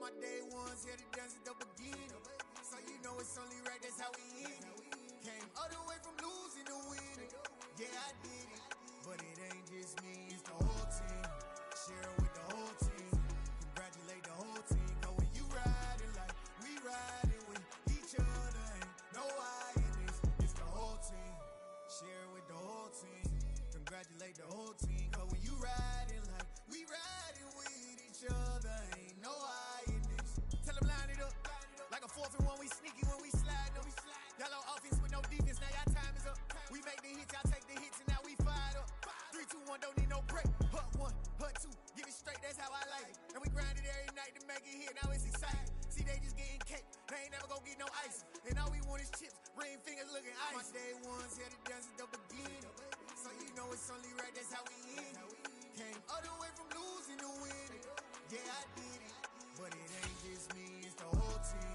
my day ones here to dance at the beginning. So you know it's only right, that's how we end it. Came all the way from losing to winning. Yeah, I did it, but it ain't just me, it's the whole team. Share it with the whole team. Congratulate the whole team. Cause when you riding like we riding with each other, ain't no I in this, it's the whole team. Share it with the whole team. Congratulate the whole team. Cause when you riding like we riding with each other, ain't no I in this. Tell them line it up like a 4th and 1. We sneaky when we slide them. Yellow offense with no defense. Now y'all time is up. We make the hits, y'all take the hits, and now we fired up. 3, 2, 1, don't need no break. Hut 1, hut 2, give it straight, that's how I like it. And we grind it every night to make it hit, now it's exciting. See, they just getting cake, they ain't never gonna get no ice. And all we want is chips, ring fingers looking ice. My day ones here to dance at the beginning. So you know it's only right, that's how we end it. Came all the way from losing to winning. Yeah, I did it, but it ain't just me, it's the whole team.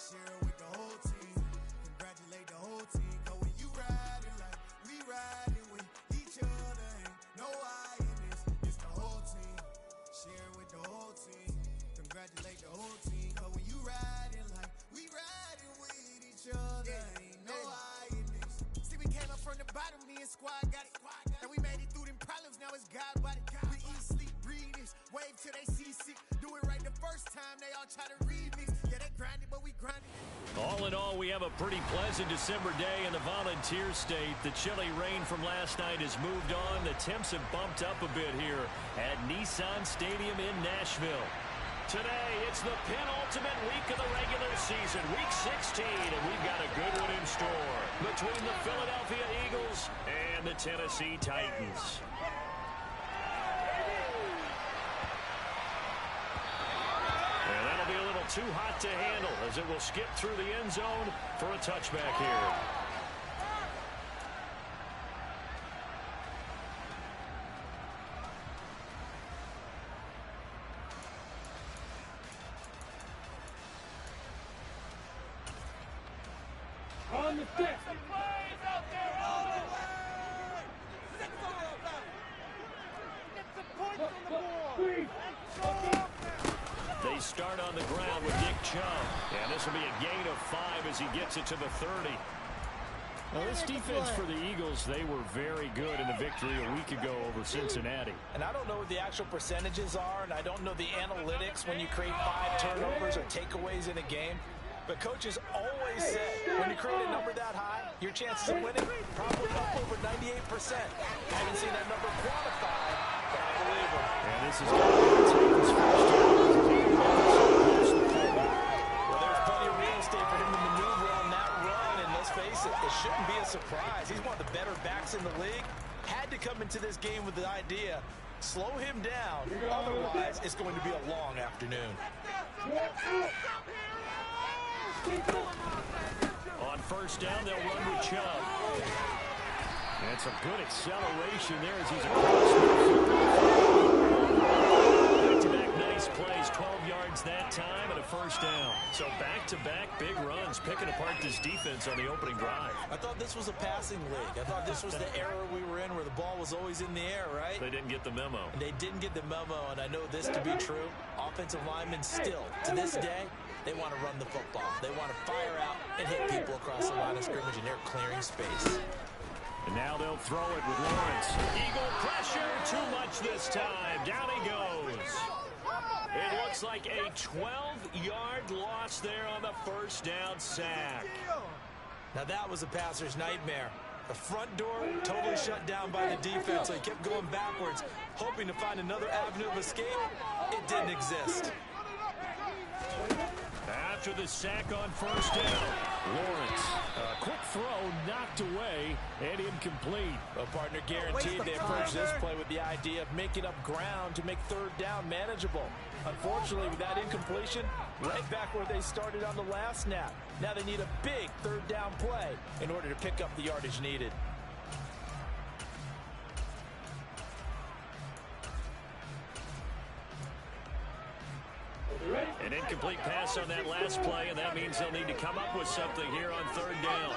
Share it with the whole team. Congratulate the whole team. Cause when you riding like we riding with each other, ain't no I in this, it's the whole team. Share it with the whole team. Congratulate the whole team. Cause when you riding like we riding with each other, ain't no I in this. See, we came up from the bottom, me and squad got it. And we made it through them problems, now it's God body. We eat, sleep, breathe this, wave till they see sick. Do it right the first time, they all try to remix. Yeah, they grind it, but we grind it. All in all, we have a pretty pleasant December day in the Volunteer State. The chilly rain from last night has moved on. The temps have bumped up a bit here at Nissan Stadium in Nashville. Today, it's the penultimate week of the regular season, week 16, and we've got a good one in store between the Philadelphia Eagles and the Tennessee Titans. And that'll be a little too hot to handle as it will skip through the end zone for a touchback here. On the stick. They start on the ground with Nick Chubb. And this will be a gain of 5 as he gets it to the 30. Well, this defense for the Eagles, they were very good in the victory a week ago over Cincinnati. And I don't know what the actual percentages are, and I don't know the analytics when you create 5 turnovers or takeaways in a game. But coaches always say when you create a number that high, your chances of winning probably up over 98%. I haven't seen that number quantified, but I believe it. And this is going to be the Titans' first Well, there's plenty of real estate for him to maneuver on that run, and let's face it, it shouldn't be a surprise. He's one of the better backs in the league. Had to come into this game with the idea, slow him down, otherwise it's going to be a long afternoon. On first down, they'll run with Chubb. And it's a good acceleration there as he's across back-to-back nice plays, 12 yards that time and a first down. So back-to-back big runs, picking apart this defense on the opening drive. I thought this was a passing league. I thought this was the era we were in where the ball was always in the air, right? They didn't get the memo. And they didn't get the memo, and I know this to be true. Offensive linemen still, to this day, they want to run the football. They want to fire out and hit people across the line of scrimmage, and they're clearing space. And now they'll throw it with Lawrence. Eagle pressure, too much this time. Down he goes. It looks like a 12-yard loss there on the first down sack. Now that was a passer's nightmare. The front door totally shut down by the defense, so he kept going backwards, hoping to find another avenue of escape. It didn't exist. After the sack on first down, Lawrence, a quick throw knocked away and incomplete. Well, partner, guaranteed they approached this play with the idea of making up ground to make third down manageable. Unfortunately, with that incompletion, right back where they started on the last snap. Now they need a big third down play in order to pick up the yardage needed. An incomplete pass on that last play, and that means they'll need to come up with something here on third down.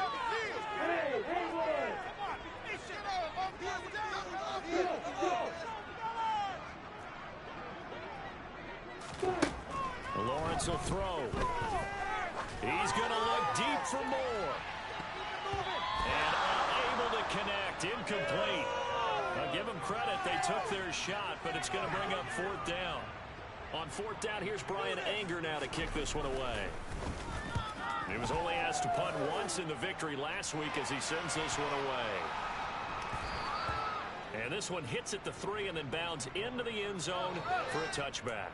Jets will throw. He's going to look deep for more. And unable to connect. Incomplete. I'll give them credit. They took their shot, but it's going to bring up fourth down. On fourth down, here's Brian Anger now to kick this one away. He was only asked to punt once in the victory last week as he sends this one away. And this one hits at the 3 and then bounds into the end zone for a touchback.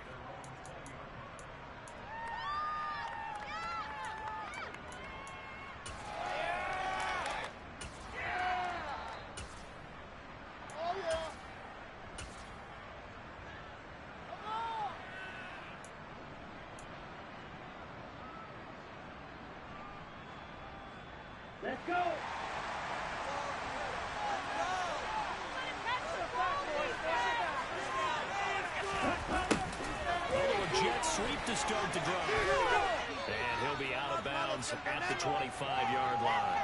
Let's go! Jets sweep to start the drive. And he'll be out of bounds at the 25-yard line.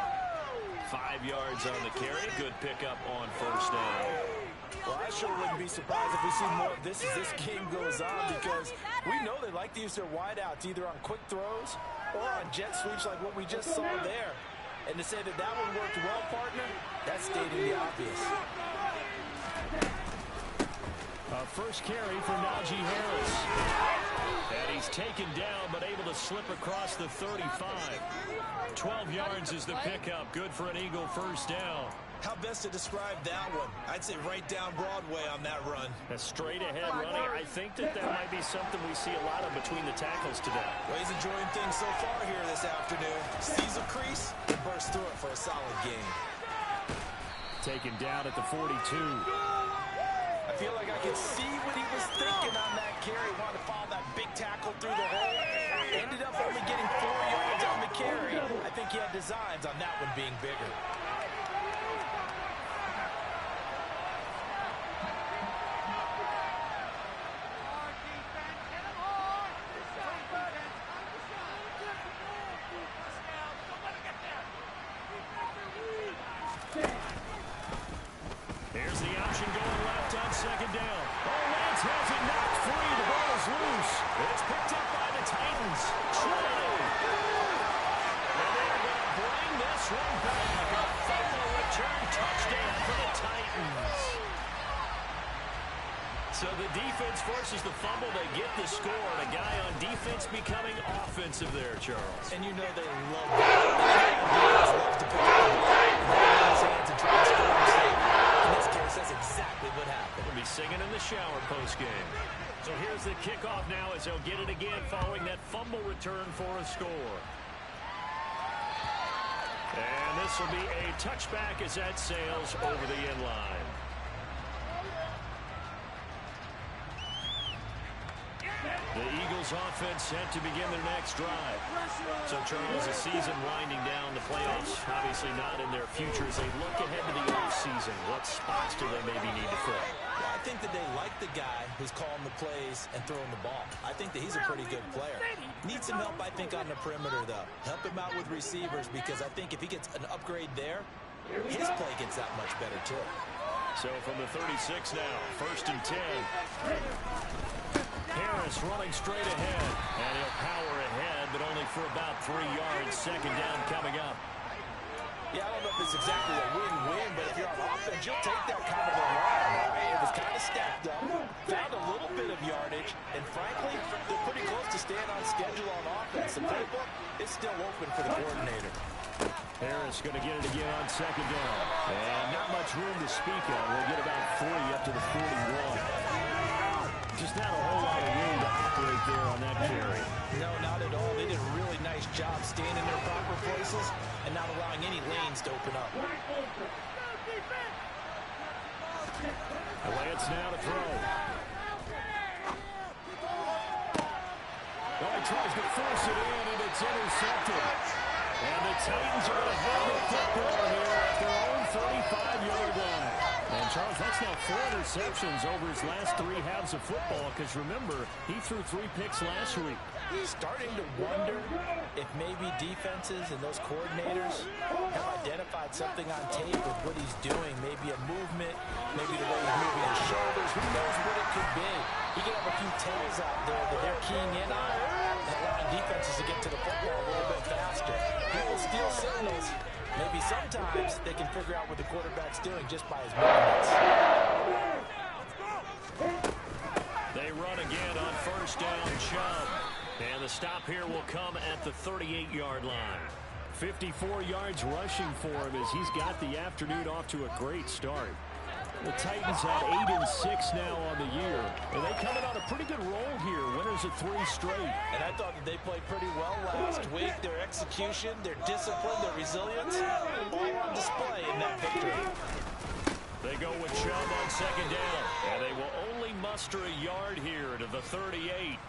5 yards on the carry. Good pickup on first down. Well, I sure wouldn't be surprised if we see more of this as this game goes on, because we know they like to use their wideouts either on quick throws or on jet sweeps like what we just saw there. And to say that that one worked well, partner, that's stating the obvious. First carry for Najee Harris. And he's taken down, but able to slip across the 35. 12 yards is the pickup. Good for an Eagle first down. How best to describe that one? I'd say right down Broadway on that run. A straight-ahead running. I think that might be something we see a lot of between the tackles today. Well, he's enjoying things so far here this afternoon. Sees a crease and bursts through it for a solid gain. Taken down at the 42. I feel like I could see what he was thinking on that carry. Wanted to follow that big tackle through the hole. Ended up only getting 4 yards on the carry. I think he had designs on that one being bigger. Here's the option going left on second down. Oh, Lance has it knocked free. The ball is loose. It's picked up by the Titans. True. And they're going to bring this one back. A fumble return touchdown for the Titans. So the defense forces the fumble. They get the score. And a guy on defense becoming offensive there, Charles. And you know they love that. Love to put the ball in his hands and try to score himself. In this case, that's exactly what happened. We'll be singing in the shower post-game. So here's the kickoff now as they'll get it again following that fumble return for a score. And this will be a touchback as that sails over the end line. The Eagles offense set to begin their next drive. So, Charles, the season winding down, the playoffs obviously not in their future as they look ahead to the offseason. What spots do they maybe need to fill? Well, I think that they like the guy who's calling the plays and throwing the ball. I think that he's a pretty good player. Needs some help, I think, on the perimeter, though. Help him out with receivers, because I think if he gets an upgrade there, his play gets that much better, too. So from the 36 now, 1st and 10. Harris running straight ahead, and he'll power ahead, but only for about 3 yards. Second down coming up. Yeah, I don't know if it's exactly a win-win, but if you're on offense, you'll take that kind of a run. It was kind of stacked up, found a little bit of yardage, and frankly, they're pretty close to staying on schedule on offense. The playbook is still open for the coordinator. Harris going to get it again on second down. And not much room to speak of. We'll get about 3 up to the 41. Just not a whole lot of room to operate there on that carry. No, not at all. They did a really nice job staying in their proper places and not allowing any lanes to open up. Lance now to throw. Oh, he tries to force it in, and it's intercepted. And the Titans are going to have the football here at their own 35-yard line. And Charles, that's now 4 interceptions over his last 3 halves of football, because remember, he threw 3 picks last week. He's starting to wonder if maybe defenses and those coordinators have identified something on tape with what he's doing. Maybe a movement, maybe the way he's moving his shoulders. Who knows what it could be? He could have a few tells out there that they're keying in on and allowing defenses to get to the football a little bit faster. People steal signals. Maybe sometimes they can figure out what the quarterback's doing just by his movements. They run again on first down, Chubb. And the stop here will come at the 38-yard line. 54 yards rushing for him as he's got the afternoon off to a great start. The Titans had 8-6 now on the year. And they coming on a pretty good roll here. Winners of 3 straight. And I thought that they played pretty well last week. Their execution, their discipline, their resilience, all on display in that victory. They go with Chubb on second down. And they will only muster a yard here to the 38.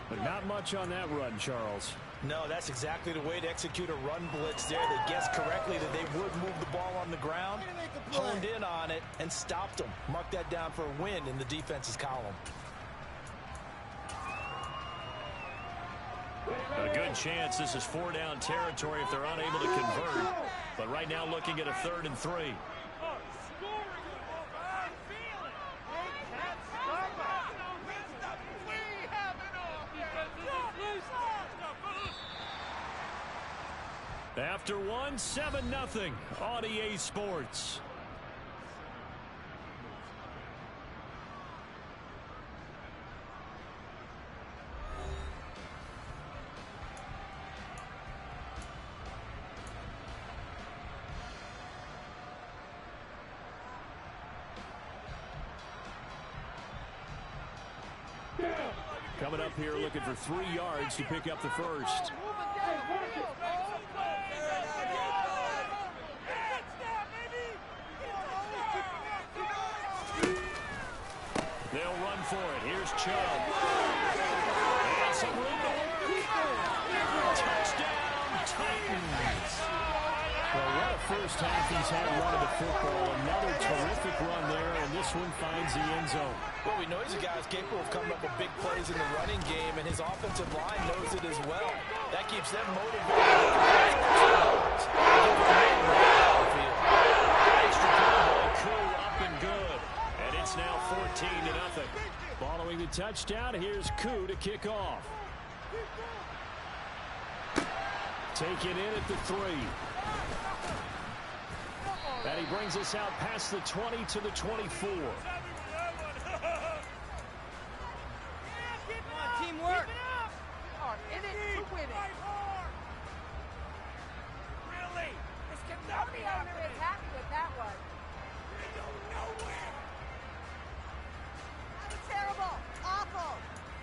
But not much on that run, Charles. No, that's exactly the way to execute a run blitz there. They guessed correctly that they would move the ball on the ground, honed in on it, and stopped them. Mark that down for a win in the defense's column. A good chance this is 4-down territory if they're unable to convert. But right now looking at a 3rd and 3. After 1, 7-0, on EA Sports. Coming up here looking for 3 yards to pick up the first. They'll run for it. Here's Chubb. And some room to work. Touchdown, Titans. Well, what a first half he's had running the football. Another terrific run there, and this one finds the end zone. Well, we know he's a guy who's capable of coming up with big plays in the running game, and his offensive line knows it as well. That keeps them motivated. Extra point, Koo up and good. And it's now 14-0. Following the touchdown, here's Koo to kick off. Taken in at the 3. And he brings us out past the 20 to the 24. Teamwork. In it to win it. Really? This cannot be happening. Is happy with that one. We go nowhere. Terrible. Awful.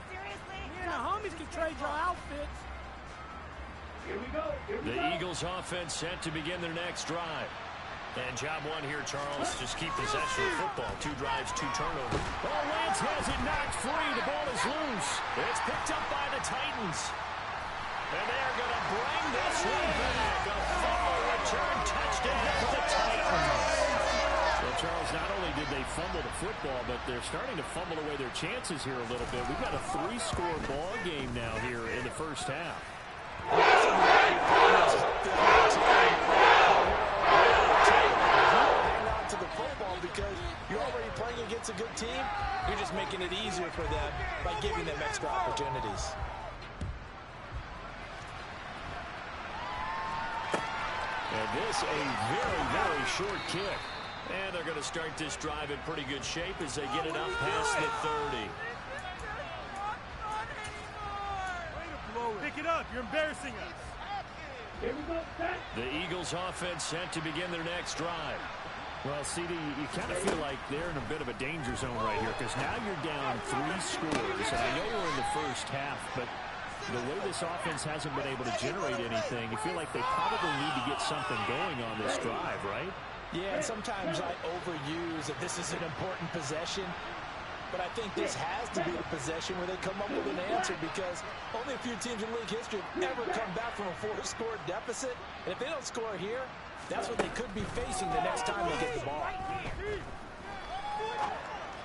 Seriously? Me and the homies can trade your outfits. Here we go. The Eagles offense set to begin their next drive. And job 1 here, Charles. Just keep possession of football. 2 drives, 2 turnovers. Oh, Lance has it knocked free. The ball is loose. It's picked up by the Titans. And they're going to bring this one back. A fumble return touchdown for the Titans. Well, Charles, not only did they fumble the football, but they're starting to fumble away their chances here a little bit. We've got a 3-score ball game now here in the first half. To the football because you're already playing against a good team. You're just making it easier for them by giving them extra opportunities. And this a very, very short kick. And they're going to start this drive in pretty good shape as they get it up past the 30. Pick it up. You're embarrassing us. Here we go. The Eagles offense set to begin their next drive. Well, CD, you kind of feel like they're in a bit of a danger zone right here because now you're down 3 scores. And I know we're in the first half, but the way this offense hasn't been able to generate anything, you feel like they probably need to get something going on this drive, right? Yeah, and sometimes I overuse that this is an important possession. but I think this has to be the possession where they come up with an answer because only a few teams in league history have ever come back from a 4-score deficit. And if they don't score here, that's what they could be facing the next time they get the ball.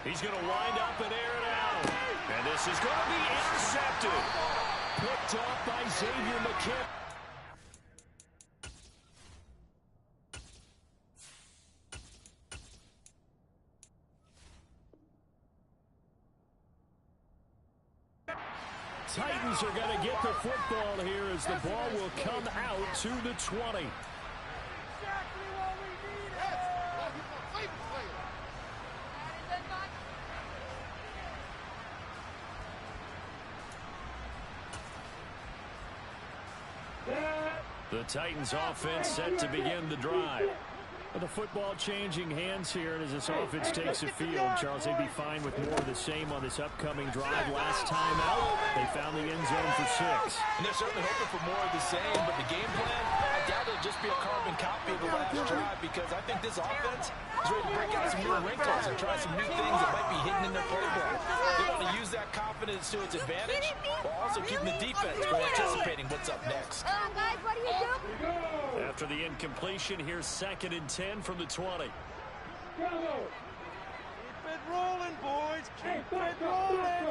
He's going to wind up and air it out. And this is going to be intercepted. Picked off by Xavier McKinney. Titans are going to get the football here as the ball will come out to the 20. The Titans offense set to begin the drive. With the football changing hands here, and as this offense takes the field, Charles, they'd be fine with more of the same on this upcoming drive. Last time out, they found the end zone for 6. And they're certainly hoping for more of the same, but the game plan, I doubt it'll just be a carbon copy of the last drive because I think this offense is ready to break out some new wrinkles and try some new things that might be hidden in their playbook. They want to use that confidence to its advantage while also keeping the defense from anticipating what's up next. Guys, what do you do? After the incompletion, here's 2nd and 10 from the 20. Keep it rolling, boys. Keep it rolling.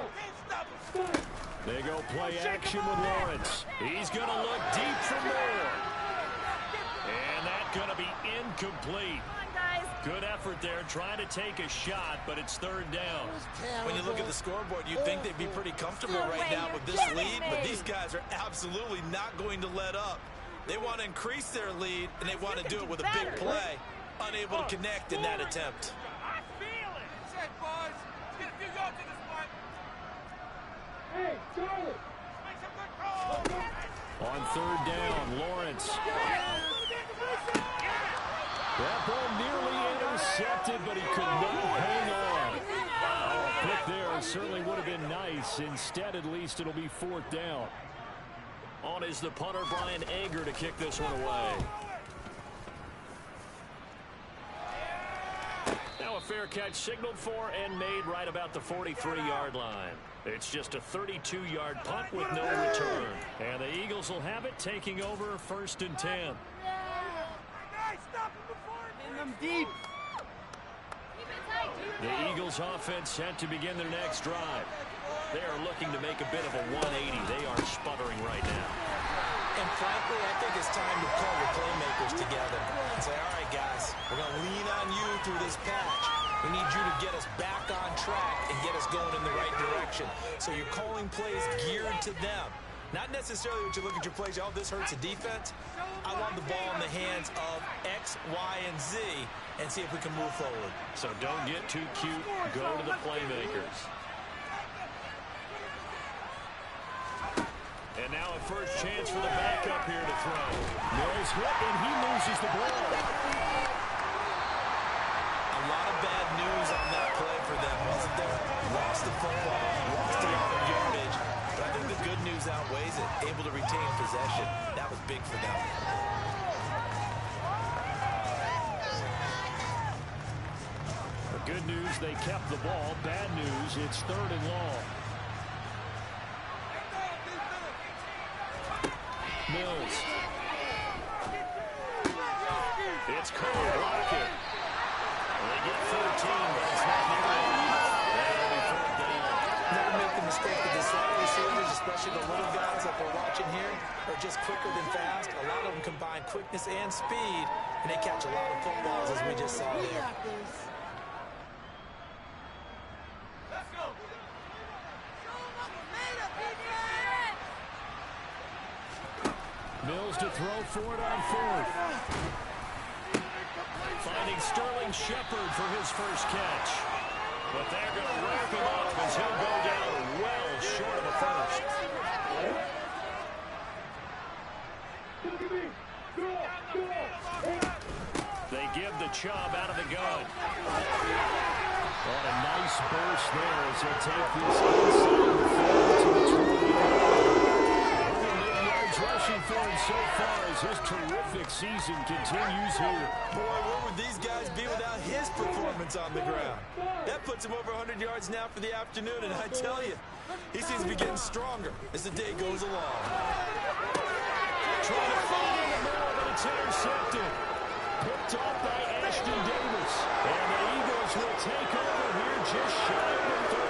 They go play action with Lawrence. He's going to look deep for more. And that's going to be incomplete. Good effort there, trying to take a shot, but it's 3rd down. When you look at the scoreboard, you'd think they'd be pretty comfortable right now with this lead, but these guys are absolutely not going to let up. They want to increase their lead, and they want to do it with a big play. Unable to connect in that attempt. I feel it. Set, boys. Let's get a few yards to this point. Hey, Charlie. Make some good calls. On 3rd down, Lawrence. That ball nearly intercepted, but he could not hang on. A pick there certainly would have been nice. Instead, at least, it'll be 4th down. On is the punter, Brian Ager, to kick this one away. Now a fair catch signaled for and made right about the 43-yard line. It's just a 32-yard punt with no return. And the Eagles will have it, taking over 1st and 10. Nice, stop him before. In them deep. The Eagles offense set to begin their next drive. They are looking to make a bit of a 180. They are sputtering right now. And frankly, I think it's time to call the playmakers together and say, all right, guys, we're going to lean on you through this patch. We need you to get us back on track and get us going in the right direction. So you're calling plays geared to them. Not necessarily what you look at your plays, oh, this hurts the defense. I want the ball in the hands of X, Y, and Z and see if we can move forward. So don't get too cute. Go to the playmakers. And now a first chance for the backup here to throw. Mills hit, and he loses the ball. A lot of bad news on that play for them, wasn't there? Lost the football, lost a lot of yardage. But I think the good news outweighs it. Able to retain possession. That was big for them. The good news, they kept the ball. Bad news, it's 3rd and long. Mills. It's Cole Lockett. They get 14, but it's not nearly enough. That'll be 4th down. Never make the mistake that the slot receivers, especially the little guys that we're watching here, are just quicker than fast. A lot of them combine quickness and speed, and they catch a lot of footballs, as we just saw there. Mills to throw for it on 4th. Finding Sterling Shepard for his first catch. But they're going to wrap him up as he'll go down well short of a first. They give the Chubb out of the gun. What a nice burst there as he'll take this inside the field to the 20. Mid-yards rush celebration for him so far as his terrific season continues here. Boy, where would these guys be without his performance on the ground? That puts him over 100 yards now for the afternoon, and I tell you, he seems to be getting stronger as the day goes along. Trying to find in the middle, but it's intercepted. Picked off by Ashton Davis. And the Eagles will take over here just shy of the 30.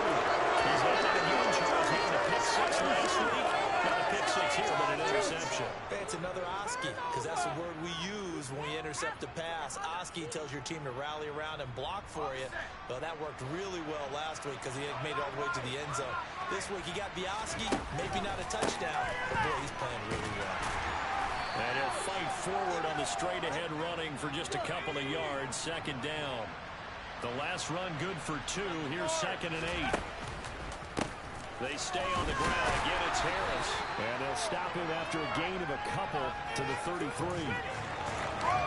He's had it again, Charles. He had a pick six last week. Not a pick six here, but an interception. It's another Oski, because that's the word we use when we intercept a pass. Oski tells your team to rally around and block for you. Well, that worked really well last week because he had made it all the way to the end zone. This week he got the Oski, maybe not a touchdown, but boy, he's playing really well. And he'll fight forward on the straight-ahead running for just a couple of yards. Second down. The last run good for 2. Here's 2nd and 8. They stay on the ground. Again, it's Harris. And they'll stop him after a gain of a couple to the 33.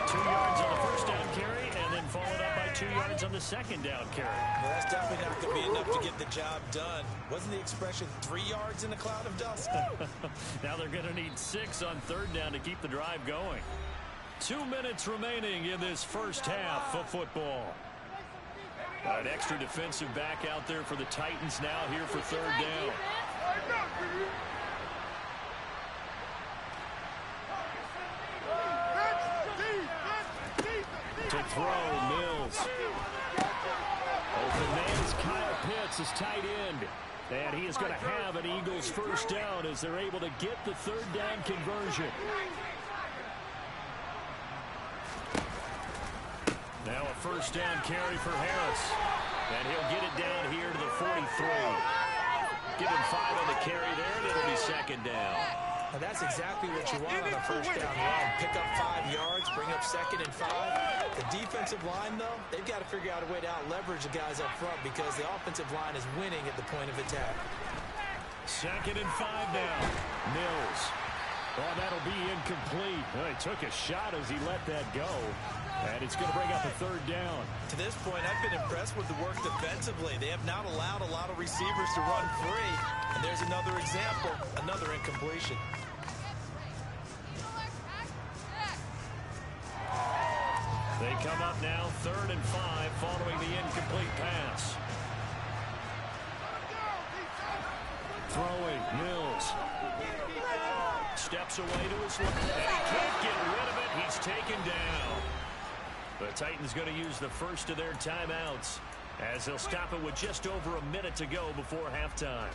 2 yards on the first down carry, and then followed up by 2 yards on the second down carry. Well, that's definitely not going to be enough to get the job done. Wasn't the expression 3 yards in a cloud of dust? Now they're going to need 6 on third down to keep the drive going. 2 minutes remaining in this first half of football. An extra defensive back out there for the Titans now here for third down. To throw, Mills. Open man is Kyle Pitts, his tight end. And he is going to have an Eagles first down as they're able to get the third down conversion. Now a first down carry for Harris. And he'll get it down here to the 43. Give him 5 on the carry there, and it'll be second down. And that's exactly what you want on a first down run. Pick up 5 yards, bring up 2nd and 5. The defensive line, though, they've got to figure out a way to out-leverage the guys up front because the offensive line is winning at the point of attack. 2nd and 5 now. Mills. Oh, that'll be incomplete. Well, he took a shot as he let that go. And it's going to bring up a third down. To this point, I've been impressed with the work defensively. They have not allowed a lot of receivers to run free. And there's another example, another incompletion. They come up now 3rd and 5 following the incomplete pass. Throwing, Mills. Steps away to his left, and he can't get rid of it. He's taken down. The Titans going to use the first of their timeouts as they'll stop it with just over a minute to go before halftime.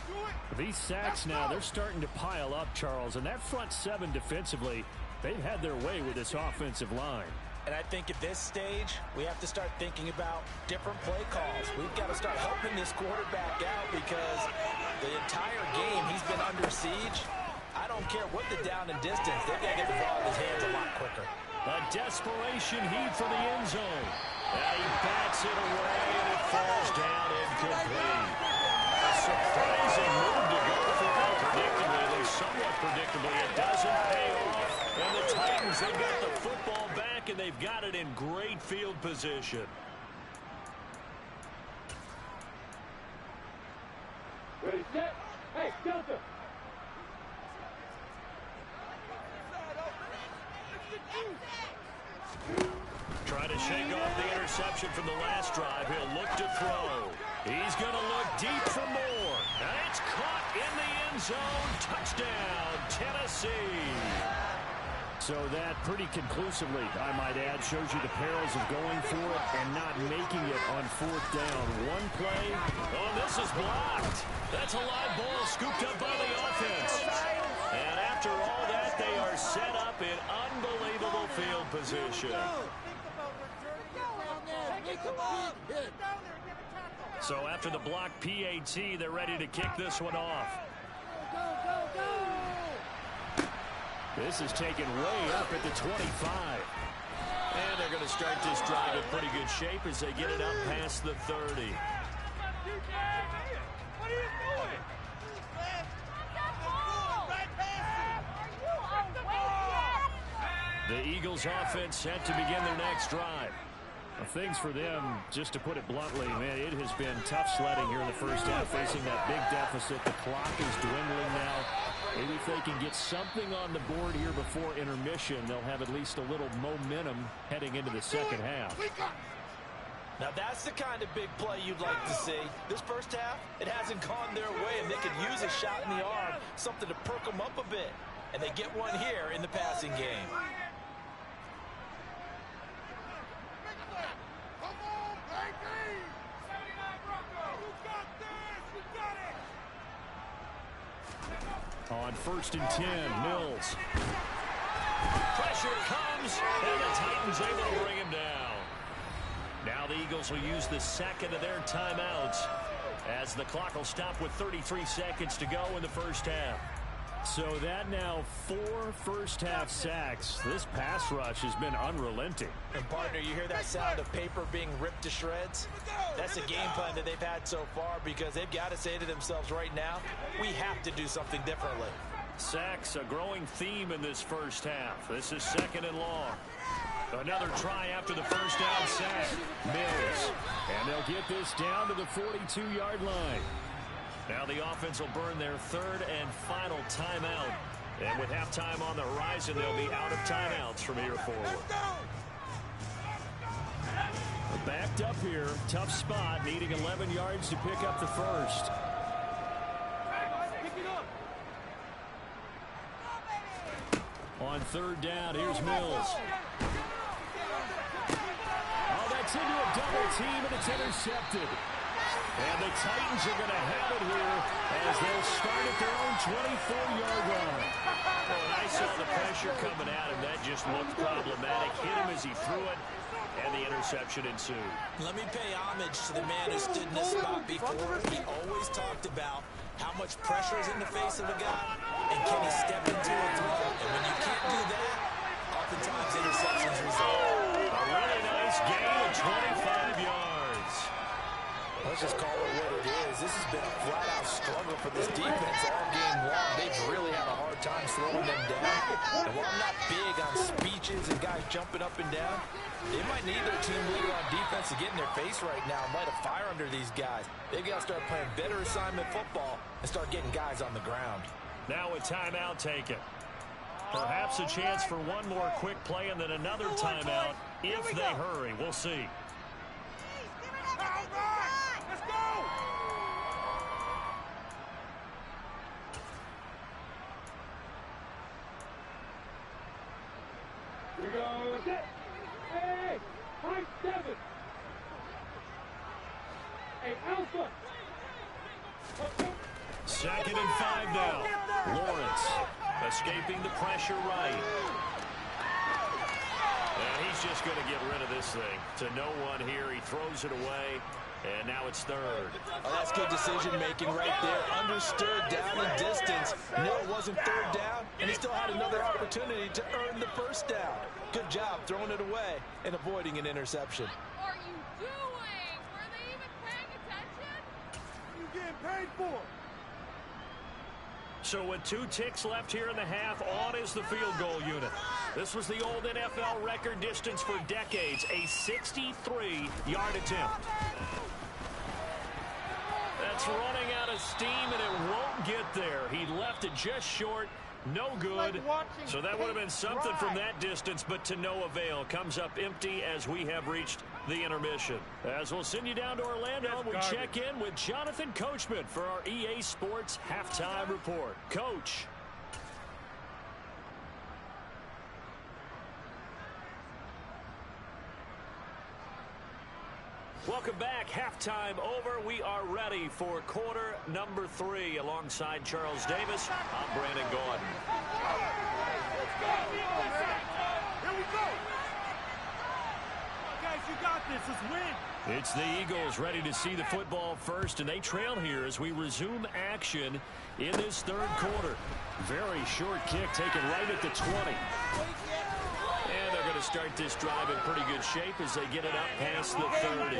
These sacks now, they're starting to pile up, Charles, and that front 7 defensively, they've had their way with this offensive line. And I think at this stage, we have to start thinking about different play calls. We've got to start helping this quarterback out because the entire game he's been under siege. I don't care what the down and distance. They've got to get the ball in his hands a lot quicker. A desperation heave for the end zone. And he bats it away, and it falls down incomplete. A surprising move to go for it predictably. At least somewhat predictably, it doesn't pay off. And the Titans, they've got the football back, and they've got it in great field position. Ready, set. Hey, Delta. Trying to shake off the interception from the last drive. He'll look to throw. He's going to look deep for more. And it's caught in the end zone. Touchdown, Tennessee. So that pretty conclusively, I might add, shows you the perils of going for it and not making it on 4th down. One play. Oh, this is blocked. That's a live ball scooped up by the offense. And after all that, they are set up in unbelievable field position. So after the blocked PAT, they're ready to kick this one off. This is taken way up at the 25. And they're going to start this drive in pretty good shape as they get it up past the 30. What are you doing? The Eagles offense set to begin their next drive. Things for them, just to put it bluntly, man, it has been tough sledding here in the first half, facing that big deficit. The clock is dwindling now. Maybe if they can get something on the board here before intermission, they'll have at least a little momentum heading into the second half. Now that's the kind of big play you'd like to see. This first half, it hasn't gone their way, and they could use a shot in the arm, something to perk them up a bit. And they get one here in the passing game. On 1st and 10, Mills. Pressure comes, and the Titans able to bring him down. Now the Eagles will use the second of their timeouts as the clock will stop with 33 seconds to go in the first half. So that now 4 first-half sacks. This pass rush has been unrelenting. And, partner, you hear that sound of paper being ripped to shreds? That's the game plan that they've had so far because they've got to say to themselves right now, we have to do something differently. Sacks, a growing theme in this first half. This is 2nd and long. Another try after the first down sack. Mills. And they'll get this down to the 42-yard line. Now the offense will burn their 3rd and final timeout. And with halftime on the horizon, they'll be out of timeouts from here forward. Backed up here. Tough spot, needing 11 yards to pick up the first. On 3rd down, here's Mills. Oh, that's into a double team, and it's intercepted. And the Titans are going to have it here as they'll start at their own 24-yard line. Well, when I saw the pressure coming at him, that just looked problematic. Hit him as he threw it, and the interception ensued. Let me pay homage to the man who stood in this spot before. He always talked about how much pressure is in the face of a guy, and can he step into a throw? And when you can't do that, oftentimes interceptions result. A really nice gain of 25 yards. Let's just call it what it is. This has been a flat-out struggle for this defense all game long. They've really had a hard time slowing them down. And while I'm not big on speeches and guys jumping up and down, they might need their team leader on defense to get in their face right now and light a fire under these guys. They've got to start playing better assignment football and start getting guys on the ground. Now a timeout taken. Perhaps a chance for one more quick play and then another timeout if they hurry. We'll see. Let's go! Here we go. Set. Hey, 5-7. Hey, Alpha. 2nd and 5 now. Lawrence escaping the pressure right. And he's just going to get rid of this thing to no one here. He throws it away, and now it's 3rd. Oh, that's good decision-making right there. Understood down in distance. No, it wasn't 3rd down, and he still had another opportunity to earn the 1st down. Good job throwing it away and avoiding an interception. What are you doing? Were they even paying attention? You getting paid for? So with 2 ticks left here in the half, on is the field goal unit. This was the old NFL record distance for decades, a 63-yard attempt. That's running out of steam, and it won't get there. He left it just short. No good. So that would have been something from that distance, but to no avail. Comes up empty as we have reached the intermission. As we'll send you down to Orlando, we check in with Jonathan Coachman for our EA Sports Halftime Report. Coach. Welcome back. Halftime over. We are ready for quarter number 3. Alongside Charles Davis, I'm Brandon Gordon. Here we go! Guys, you got this. Let's win. It's the Eagles ready to see the football first, and they trail here as we resume action in this 3rd quarter. Very short kick taken right at the 20. And they're going to start this drive in pretty good shape as they get it up past the 30.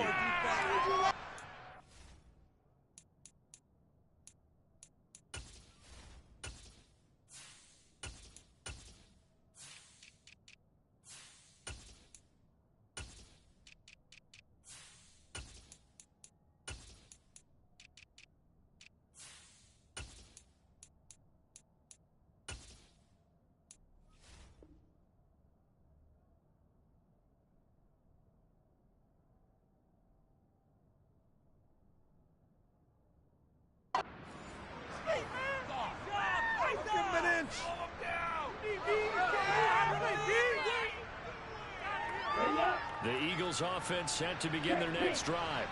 Eagles offense set to begin their next drive.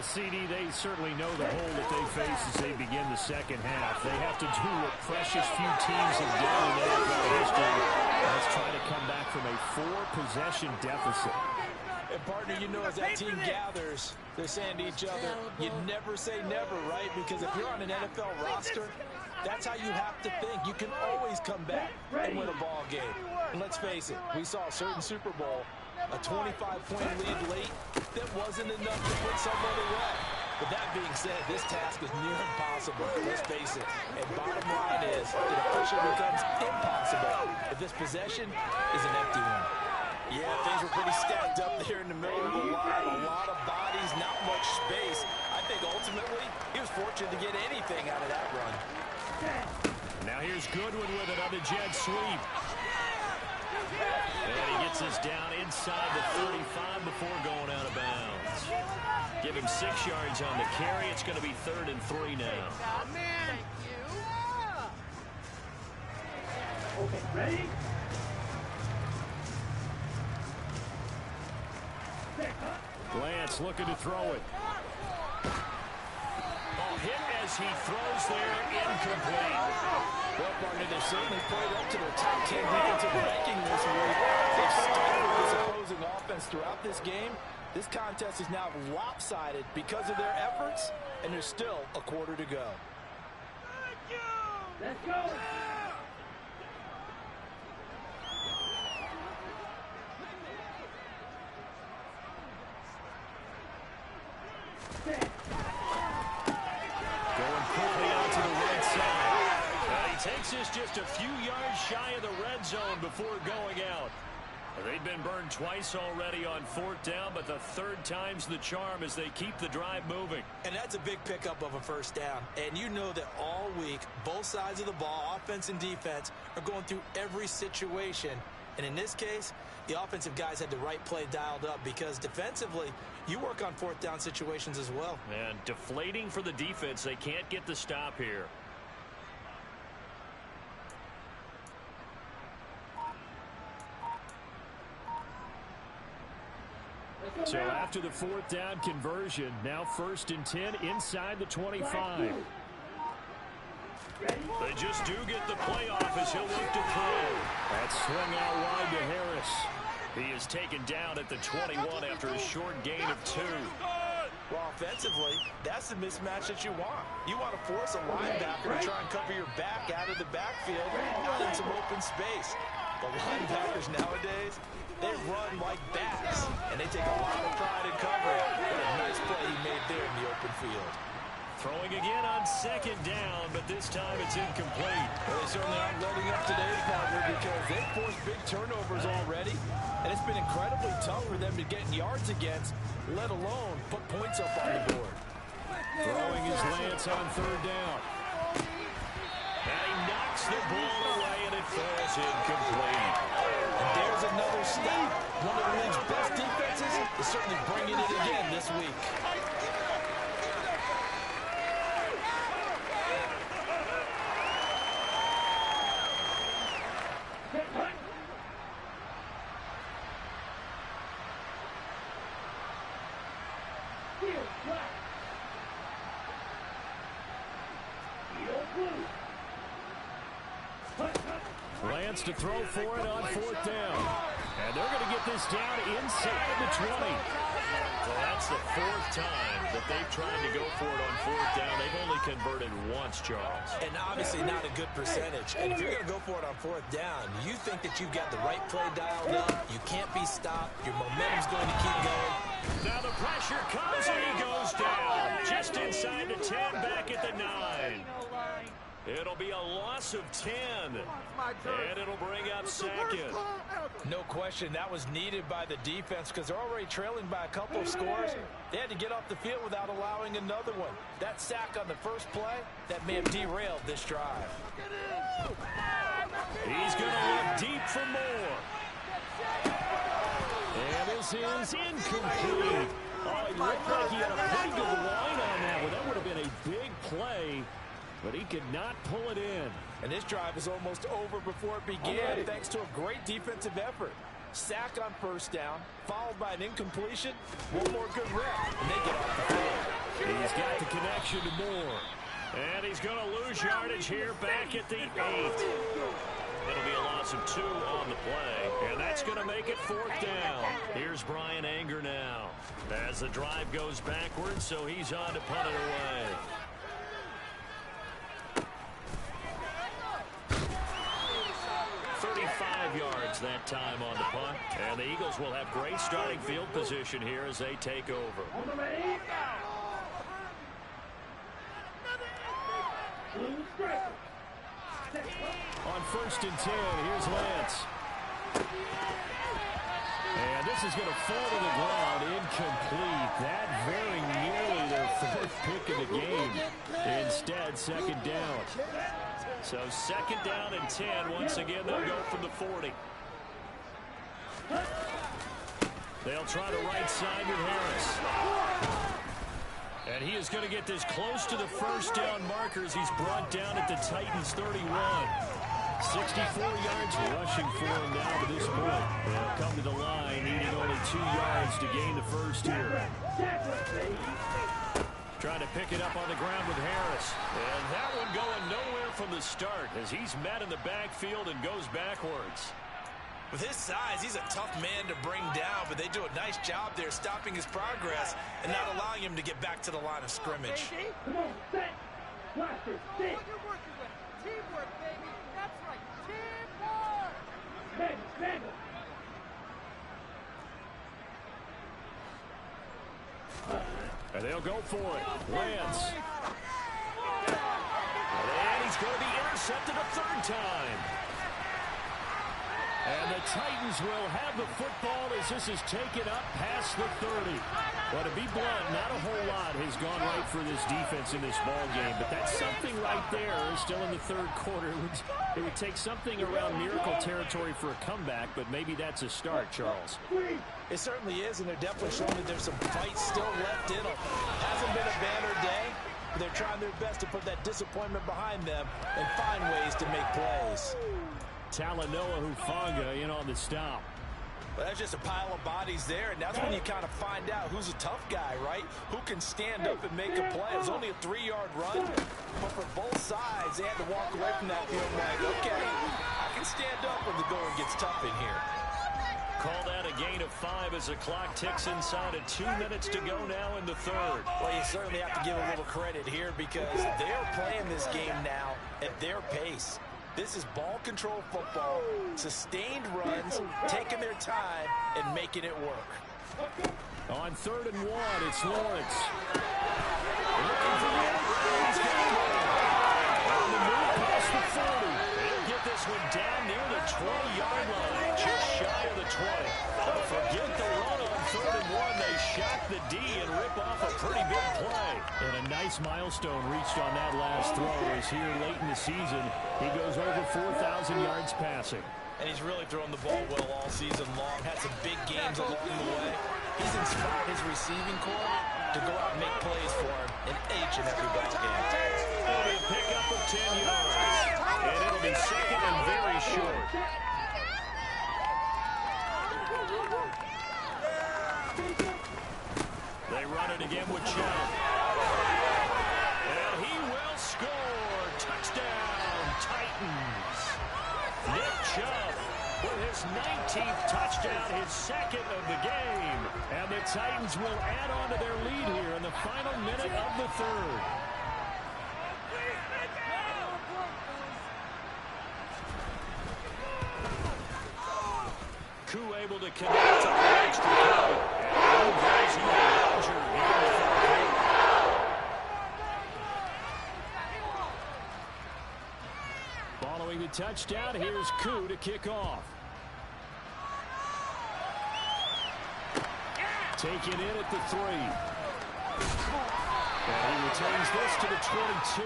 CD, they certainly know the hole that they face as they begin the second half. They have to do what precious few teams have done in NFL history. Let's try to come back from a 4-possession deficit. And, partner, you know, as that team gathers, they're saying to each other, you never say never, right? Because if you're on an NFL roster, that's how you have to think. You can always come back and win a ball game. And let's face it, we saw a certain Super Bowl, a 25-point lead late that wasn't enough to put someone away. But that being said, this task is near impossible. Let's face it. And bottom line is, it officially becomes impossible if this possession is an empty one. Yeah, things were pretty stacked up there in the middle of the line. A lot of bodies, not much space. I think ultimately he was fortunate to get anything out of that run. Now here's Goodwin with it on the jet sweep. And he gets us down inside the 35 before going out of bounds. Give him 6 yards on the carry. It's going to be 3rd and 3 now. Okay, ready? Lance looking to throw it. Oh, hit as he throws there, incomplete. Well, partner, they certainly played up to their top 10 defensive ranking this week. They've stifled this opposing offense throughout this game. This contest is now lopsided because of their efforts, and there's still a quarter to go. Let's go! Going quickly out to the right side. And he takes us just a few yards shy of the red zone before going out. They've been burned twice already on 4th down, but the 3rd time's the charm as they keep the drive moving. And that's a big pickup of a 1st down. And you know that all week, both sides of the ball, offense and defense, are going through every situation. And in this case, the offensive guys had the right play dialed up because defensively, you work on 4th down situations as well. And deflating for the defense. They can't get the stop here. So after the 4th down conversion, now 1st and 10 inside the 25. They just do get the play off as he'll look to throw. That swing out wide to Harris. He is taken down at the 21 after a short gain of 2. Well, offensively, that's the mismatch that you want. You want to force a linebacker to try and cover your back out of the backfield, out in some open space. The linebackers nowadays, they run like bats, and they take a lot of pride in covering. What a nice play he made there in the open field. Throwing again on 2nd down, but this time it's incomplete. Well, they certainly aren't letting up today's partner because they've forced big turnovers already, and it's been incredibly tough for them to get yards against, let alone put points up on the board. Throwing his Lance on 3rd down. And he knocks the ball away, and it falls incomplete. And there's another stop. One of the league's best defenses is certainly bringing it again this week. Lance to throw for it on 4th down. And they're going to get this down inside the 20. Well, that's the 4th time that they've tried to go for it on 4th down. They've only converted once, Charles. And obviously not a good percentage. And if you're going to go for it on 4th down, you think that you've got the right play dialed up. You can't be stopped. Your momentum's going to keep going. Now the pressure comes and he goes down. Just inside the 10, back at the 9. It'll be a loss of 10. And it'll bring up 2nd. No question, that was needed by the defense because they're already trailing by a couple of scores. They had to get off the field without allowing another one. That sack on the first play, that may have derailed this drive. He's going to look deep for more. And this is incomplete. Oh, he looked like he had a pretty good line on that one. That would have been a big play, but he could not pull it in. And this drive is almost over before it began thanks to a great defensive effort. Sack on first down, followed by an incompletion. One more good rep, and they get off the field. He's got the connection to Moore. And he's going to lose yardage here back at the 8. It'll be a loss of 2 on the play, and that's going to make it 4th down. Here's Brian Anger now as the drive goes backwards, so he's on to punt it away. Yards that time on the punt, and the Eagles will have great starting field position here as they take over. On 1st and 10, here's Lance. And this is going to fall to the ground, incomplete. That very nearly their 4th pick of the game. Instead, 2nd down. So 2nd down and 10. Once again, they'll go from the 40. They'll try the right side with Harris. And he is going to get this close to the 1st down markers. He's brought down at the Titans 31. 64 yards rushing for him now to this point. They'll come to the line, needing only 2 yards to gain the 1st here. Trying to pick it up on the ground with Harris. And that one going nowhere from the start as he's met in the backfield and goes backwards. With his size, he's a tough man to bring down, but they do a nice job there stopping his progress and not allowing him to get back to the line of scrimmage. Come on, set. Blaster, sit. What you're working with. Teamwork, baby. That's right. Teamwork. Bang. And they'll go for it. Lance. And he's going to be intercepted a 3rd time. And the Titans will have the football as this is taken up past the 30. But to be blunt, not a whole lot has gone right for this defense in this ball game. But that's something right there still in the 3rd quarter. It would take something around miracle territory for a comeback, but maybe that's a start, Charles. It certainly is, and they're definitely showing that there's some fight still left in them. Hasn't been a banner day, but they're trying their best to put that disappointment behind them and find ways to make plays. Talanoa Hufanga in on the stop. Well, that's just a pile of bodies there, and that's when you kind of find out who's a tough guy, right? Who can stand up and make a play. It was only a 3-yard run, but for both sides, they had to walk away from that feeling like, okay, I can stand up when the going gets tough in here. Call that a gain of 5 as the clock ticks inside of 2 minutes to go now in the 3rd. Well, you certainly have to give a little credit here because they're playing this game now at their pace. This is ball control football, sustained runs, taking their time, and making it work. On 3rd and 1, it's Lawrence. Looking for the end. He's got it. On the move past the 40. They'll get this one down near the 20-yard line, just shy of the 20. But forget the run on 3rd and 1. They shock the D and rip off a pretty big play. And a nice milestone reached on that last throw as here late in the season, he goes over 4,000 yards passing. And he's really thrown the ball well all season long. Had some big games along the way. He's inspired his receiving corps to go out and make plays for him in each and every ball game. It'll be a pickup of 10 yards. And it'll be 2nd and very short. They run it again with Chubb. And he will score. Touchdown, Titans. Nick Chubb with his 19th touchdown, his 2nd of the game. And the Titans will add on to their lead here in the final minute of the 3rd. Koo able to connect on the extra point. And there's no danger here in the 3rd quarter. Following the touchdown, here's Koo to kick off. Taken in at the 3. And he returns this to the 22.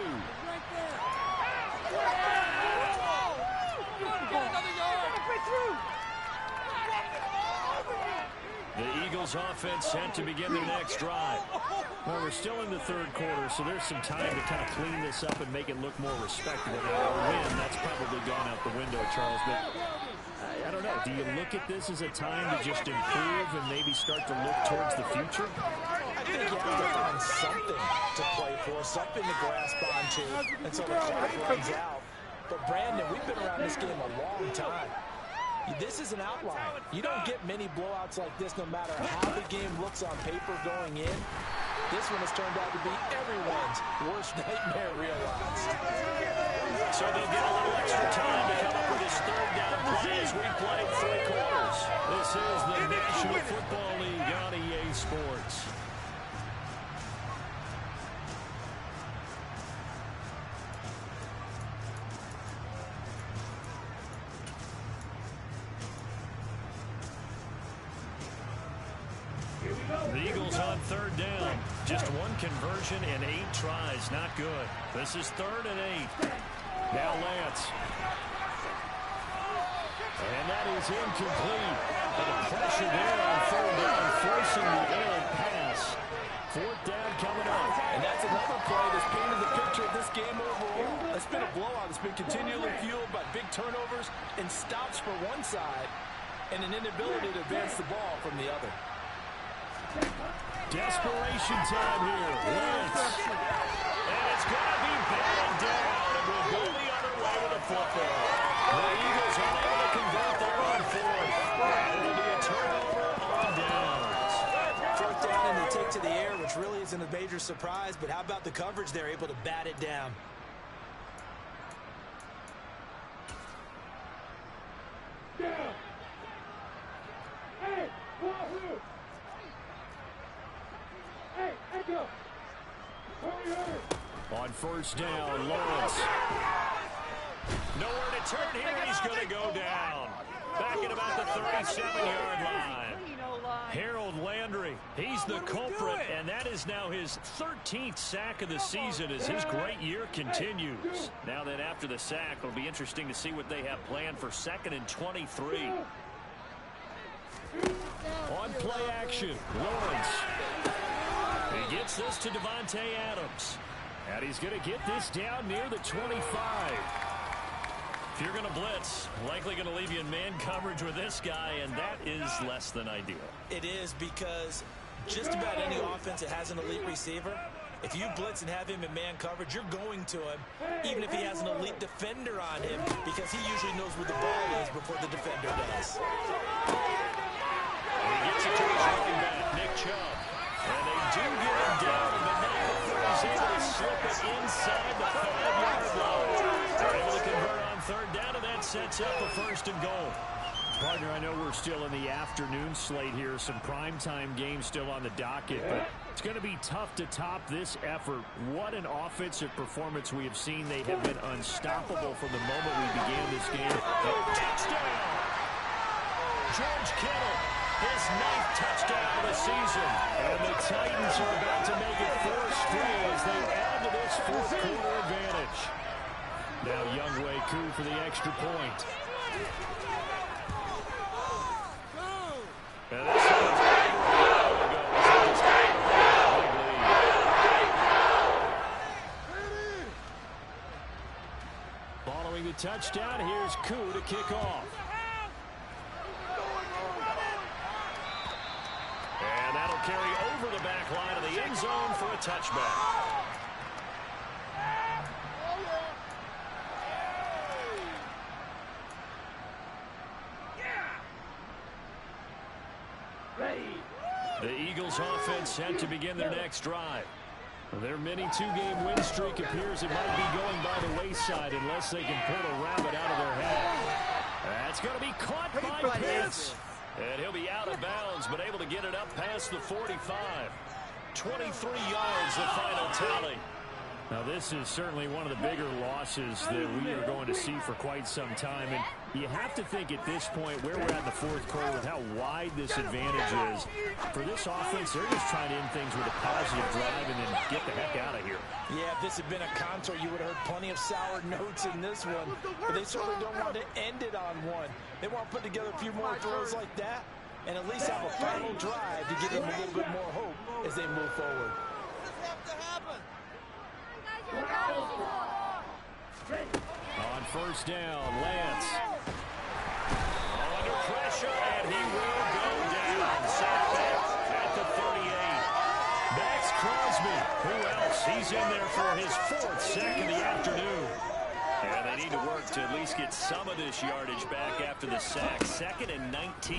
The Eagles offense set to begin their next drive. Well, we're still in the third quarter, so there's some time to kind of clean this up and make it look more respectable. Now, a win, that's probably gone out the window, Charles. But I don't know. Do you look at this as a time to just improve and maybe start to look towards the future? I think you have to find something to play for, something to grasp onto until the clock runs out. But, Brandon, we've been around this game a long time. This is an outlier. You don't get many blowouts like this no matter how the game looks on paper going in. This one has turned out to be everyone's worst nightmare realized. So they'll get a little extra time to come up with this third down play as we played 3 quarters. This is the National Football League on EA Sports. The Eagles on third down. Just one conversion in 8 tries. Not good. This is 3rd and 8. Now Lance. And that is incomplete. And the pressure there on 3rd down, forcing the errant pass. 4th down coming up. And that's another play that's painted the picture of this game overall. It's been a blowout. It's been continually fueled by big turnovers and stops for one side and an inability to advance the ball from the other. Desperation time here. Lance. And it's going to be batted down. And we'll go the other way with a football. The Eagles unable to convert there on 4th. And it'll be a turnover on downs. 4th down and they take to the air, which really isn't a major surprise. But how about the coverage? They're able to bat it down. Down. Hey, Wahoo! Hey, Echo! On 1st down, Lawrence. Nowhere to turn here. He's going to go down. Back at about the 37-yard line. Harold Landry, he's the culprit, and that is now his 13th sack of the season as his great year continues. Now then, after the sack, it'll be interesting to see what they have planned for 2nd and 23. On play action, Lawrence. He gets this to Devontae Adams. And he's going to get this down near the 25. If you're going to blitz, likely going to leave you in man coverage with this guy, and that is less than ideal. It is because just about any offense that has an elite receiver, if you blitz and have him in man coverage, you're going to him, even if he has an elite defender on him, because he usually knows where the ball is before the defender does. He gets it to his running back, Nick Chubb. And they do get him down, but not before he's able to slip it inside the 5-yard line. They're able to convert on 3rd down, and that sets up a 1st and goal. Partner, I know we're still in the afternoon slate here. Some primetime games still on the docket, but it's going to be tough to top this effort. What an offensive performance we have seen. They have been unstoppable from the moment we began this game. Touchdown! George Kittle, his 9th touchdown of the season. And the Titans are about to make it 4 straight as they add to this 4th quarter advantage. Now Younghoe Koo for the extra point. And this one's following the touchdown, here's Koo to kick off. And that'll carry over the back line of the end zone for a touchback. The Eagles offense set to begin their next drive. Their mini 2-game win streak appears it might be going by the wayside unless they can pull a rabbit out of their hat. That's going to be caught by Pitts. And he'll be out of bounds, but able to get it up past the 45. 23 yards, the final tally. Now, this is certainly one of the bigger losses that we are going to see for quite some time. And you have to think at this point where we're at in the 4th quarter with how wide this advantage is. For this offense, they're just trying to end things with a positive drive and then get the heck out of here. Yeah, if this had been a contour, you would have heard plenty of sour notes in this one. But they certainly don't want to end it on one. They want to put together a few more throws like that and at least have a final drive to give them a little bit more hope as they move forward. On first down, Lance. Under pressure, and he will go down. Set back at the 38. Max Crosby. Who else? He's in there for his 4th sack of the afternoon. And they need to work to at least get some of this yardage back after the sack. 2nd and 19.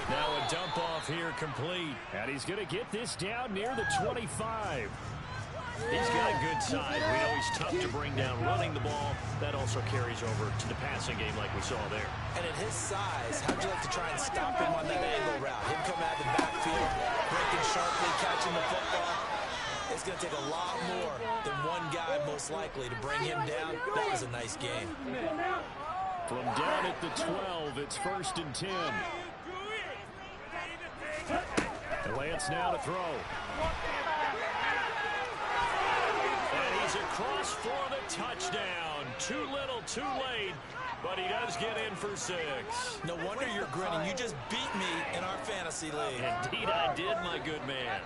Now a dump off here complete. And he's going to get this down near the 25. He's got a good side. We know he's tough to bring down running the ball. That also carries over to the passing game like we saw there. And at his size, how'd you like to try and stop him on that angle route? Him come out of the backfield, breaking sharply, catching the football. It's going to take a lot more than one guy, most likely, to bring him down. That was a nice game. From down at the 12, it's 1st and 10. Lance now to throw. And he's across for the touchdown. Too little, too late, but he does get in for 6. No wonder you're grinning. You just beat me in our fantasy league. Indeed I did, my good man.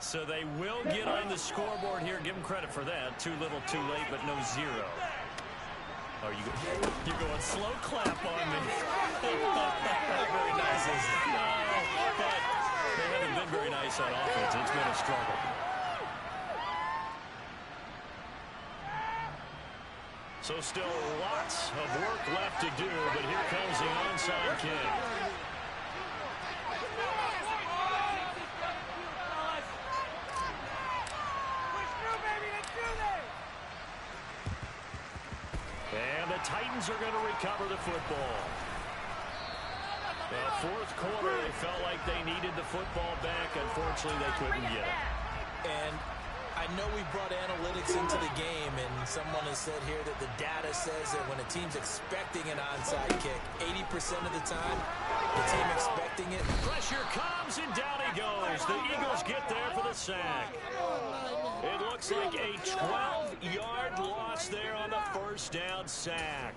So they will get on the scoreboard here. Give them credit for that. Too little, too late, but no 0. Oh, you're going slow clap on me. Not very nice, is it? No, but they haven't been very nice on offense. It's been a struggle. So still lots of work left to do, but here comes the onside kick. And the Titans are going to recover the football. The 4th quarter, they felt like they needed the football back. Unfortunately, they couldn't get it. And I know we brought analytics into the game, and someone has said here that the data says that when a team's expecting an onside kick, 80% of the time, the team expecting it. Pressure comes, and down he goes. The Eagles get there for the sack. It looks like a 12-yard loss there on the 1st down sack.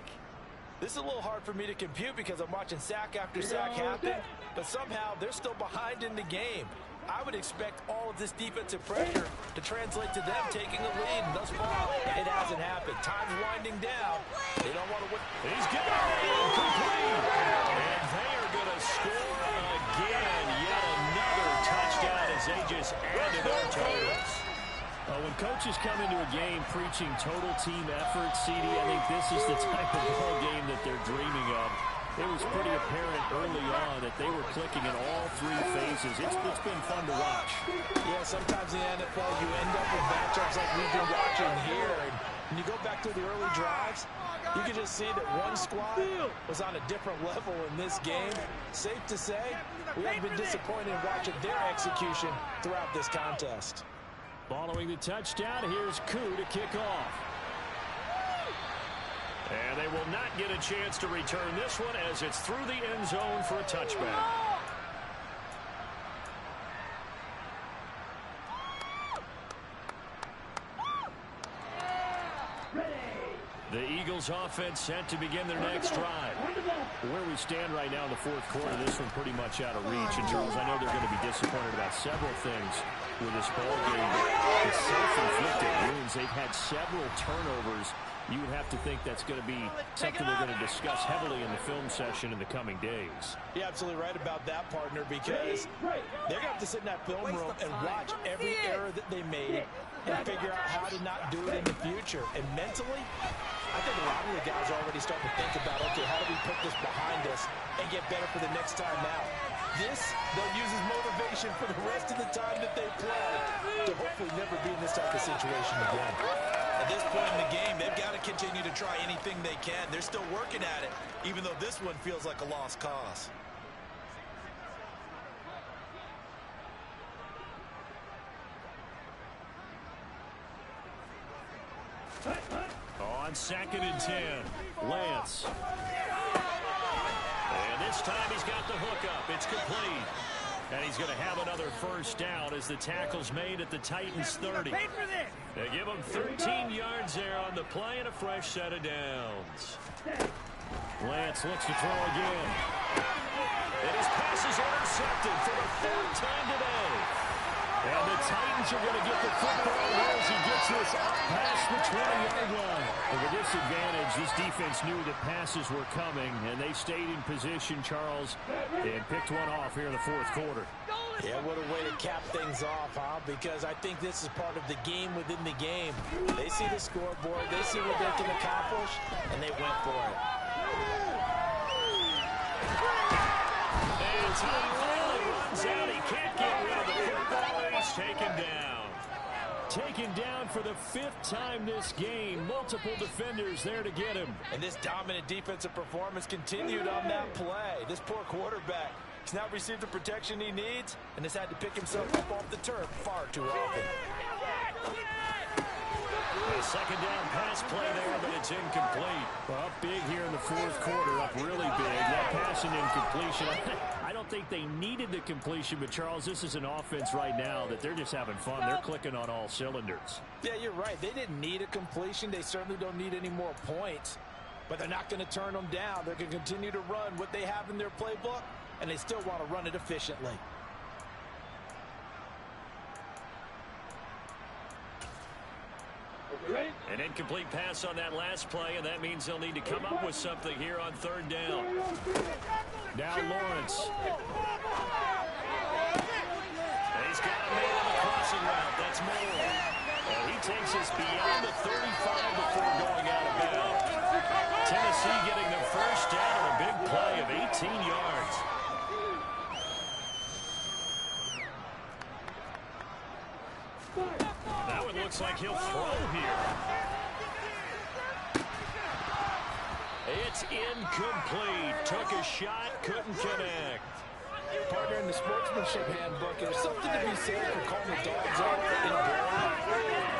This is a little hard for me to compute because I'm watching sack after sack happen, but somehow they're still behind in the game. I would expect all of this defensive pressure to translate to them taking a lead, and thus far, it hasn't happened. Time's winding down. They don't want to win. He's got it incomplete. And they are going to score again. Yet another touchdown as they just added their totals. When coaches come into a game preaching total team effort, CD, I think this is the type of ball game that they're dreaming of. It was pretty apparent early on that they were clicking in all 3 phases. It's been fun to watch. Yeah, sometimes in the NFL you end up with matchups like we've been watching here. And when you go back to the early drives, you can just see that one squad was on a different level in this game. Safe to say, we haven't been disappointed in watching their execution throughout this contest. Following the touchdown, here's Koo to kick off. And they will not get a chance to return this one as it's through the end zone for a touchback. The Eagles offense set to begin their next drive. Where we stand right now in the 4th quarter, this one pretty much out of reach. And Charles, I know they're going to be disappointed about several things with this ball game. The self-inflicted wounds, they've had several turnovers. You would have to think that's going to be something they're going to discuss heavily in the film session in the coming days. You're absolutely right about that, partner, because they're going to have to sit in that film room and watch every error that they made and figure out how to not do it in the future. And mentally, I think a lot of the guys are already starting to think about, okay, how do we put this behind us and get better for the next time out? This, they'll use as motivation for the rest of the time that they play to hopefully never be in this type of situation again. At this point in the game, they've got to continue to try anything they can. They're still working at it, even though this one feels like a lost cause. On 2nd and 10, Lance. And this time he's got the hookup. It's complete. And he's going to have another 1st down as the tackle's made at the Titans 30. They give him 13 yards there on the play and a fresh set of downs. Lance looks to throw again. And his pass is intercepted for the 4th time today. And the Titans are going to get the football here as he gets this up past the 20-yard line. And with this advantage, this defense knew that passes were coming, and they stayed in position, Charles, and picked one off here in the fourth quarter. Yeah, what a way to cap things off, huh? Because I think this is part of the game within the game. They see the scoreboard, they see what they can accomplish, and they went for it. And Tom finally runs out. He can't get rid of the football. He's taken down. Taken down for the 5th time this game. Multiple defenders there to get him. And this dominant defensive performance continued on that play. This poor quarterback, he's now received the protection he needs and has had to pick himself up off the turf far too often. A second down pass play there, but it's incomplete. Well, up big here in the fourth quarter, up really big. That passing incompletion. I don't think they needed the completion, but Charles, this is an offense right now that they're just having fun. They're clicking on all cylinders. Yeah, you're right. They didn't need a completion. They certainly don't need any more points, but they're not going to turn them down. They're going to continue to run what they have in their playbook, and they still want to run it efficiently. An incomplete pass on that last play, and that means they'll need to come up with something here on third down. Now Lawrence. And he's got a man on the crossing route. That's Moore. And he takes us beyond the 35 before going out of bounds. Tennessee getting the first down on a big play of 18 yards. That one looks like he'll throw here. It's incomplete. Took a shot, couldn't connect. Partner, in the sportsmanship handbook, there's something to be said for calling the dogs out in a ball.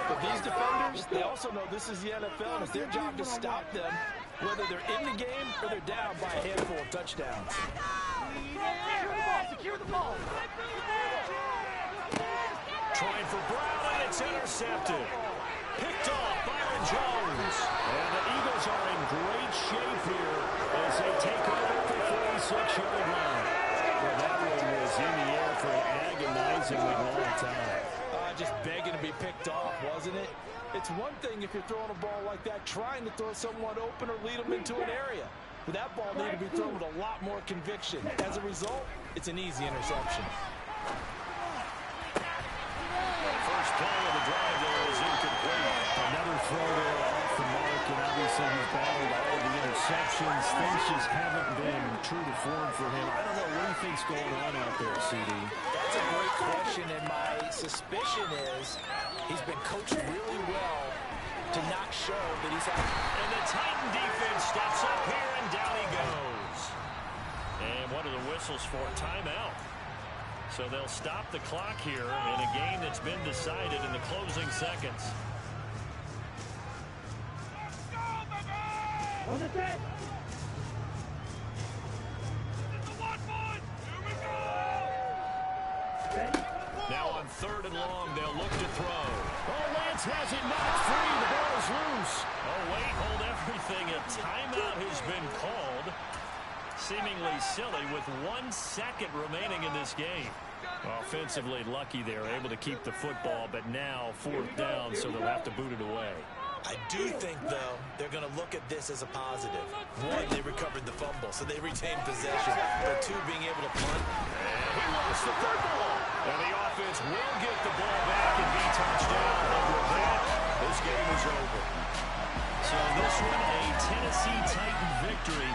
But these defenders, they also know this is the NFL, and it's their job to stop them, whether they're in the game or they're down by a handful of touchdowns. Secure the ball. Trying for Brown, and it's intercepted. Picked off Byron Jones. And the Eagles are in great shape here as they take over at the 46-yard line. Well, that one was in the air for an agonizingly long time. Just begging to be picked off, wasn't it? It's one thing if you're throwing a ball like that, trying to throw someone open or lead them into an area. But that ball needed to be thrown with a lot more conviction. As a result, it's an easy interception. First play of the drive there is incomplete. Another throw there off the mark, and obviously he's battled all of the interceptions. Things just haven't been true to form for him. I don't know what he thinks going on out there, CD. That's a great question, and my suspicion is he's been coached really well to not show that he's had. And the Titan defense steps up here, and down he goes. And what are the whistles for? Timeout. So they'll stop the clock here in a game that's been decided in the closing seconds. On the set. Now on third and long, they'll look to throw. Oh, Lance has it knocked free. The ball is loose. Oh, wait, hold everything. A timeout has been called. Seemingly silly with 1 second remaining in this game. Offensively lucky they're able to keep the football, but now fourth down, so they'll have to boot it away. I do think, though, they're going to look at this as a positive. One, they recovered the fumble, so they retained possession. But two, being able to punt. And he lost the football. And the offense will get the ball back and be touchdown. And with that, this game is over. So this one, a Tennessee Titan victory.